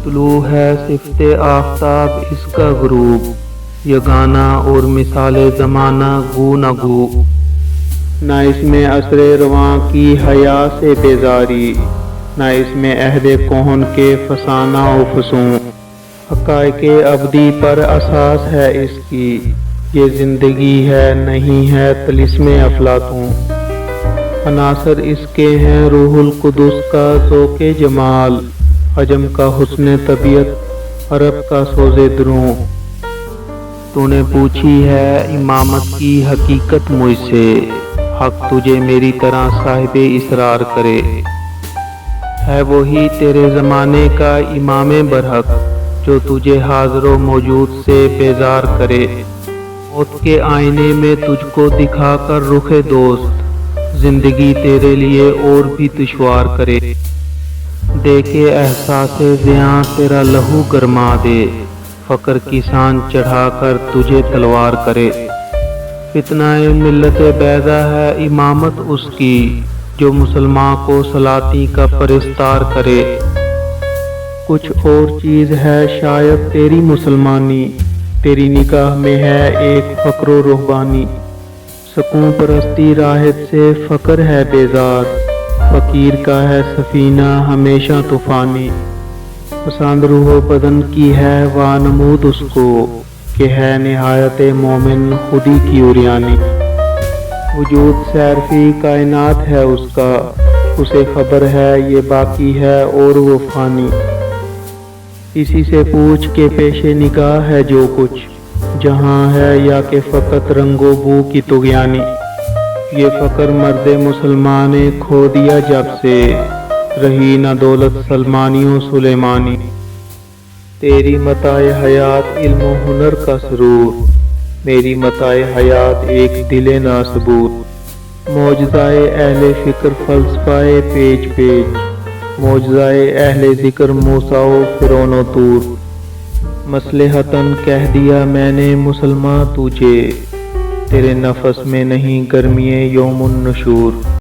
طلوع ہے صفت آفتاب اس کا غروب، یگانہ اور مثال زمانہ گو نہ گو، نہ اس میں عصر رواں کی حیا سے بیزاری، نہ اس میں عہد کہن کے فسانہ و فسوں، حقائق ابدی پر اساس ہے اس کی، یہ زندگی ہے نہیں ہے طلسم افلاطوں، عناصر اس کے ہیں روح القدس کا ذوق جمال، عجم کا حسن طبیعت، عرب کا سوز دروں، تو نے پوچھی ہے امامت کی حقیقت مجھ سے، حق تجھے میری طرح صاحب اسرار کرے، ہے وہی تیرے زمانے کا امام برحق جو تجھے حاضر و موجود سے بیزار کرے، موت کے آئینے میں تجھ کو دکھا کر رخ دوست، زندگی تیرے لیے اور بھی دشوار کرے، دے کے احساس زیاں تیرا لہو گرما دے، فقر کی سان چڑھا کر تجھے تلوار کرے، فتنہ ملت بیضا ہے امامت اس کی، جو مسلمان کو سلاطیں کا پرستار کرے، کچھ اور چیز ہے شاید تیری مسلمانی، تیری نگاہ میں ہے ایک فقر و رہبانی، سکون پرستی راحت سے فقر ہے بیزار، فقیر کا ہے سفینہ ہمیشہ طوفانی، پسند روح و بدن کی ہے وانمود اس کو، کہ ہے نہایت مومن خودی کی عریانی، وجود سیرفی کائنات ہے اس کا، اسے خبر ہے یہ باقی ہے اور وہ فانی، اسی سے پوچھ کے پیش نگاہ ہے جو کچھ جہاں ہے، یا کہ فقط رنگ و بو کی طغیانی، یہ فقر مرد مسلمان نے کھو دیا جب سے، رہی نہ دولت سلمانی و سلیمانی، تیری متاع حیات علم و ہنر کا سرور، میری متاع حیات ایک دل ناصبور، معجزہ اہل فکر فلسفہ پیج پیج، معجزہ اہل ذکر موسیٰ و فرعون و طور، مصلحتاً کہہ دیا میں نے مسلماں تجھے، تیرے نفس میں نہیں گرمی یوم النشور۔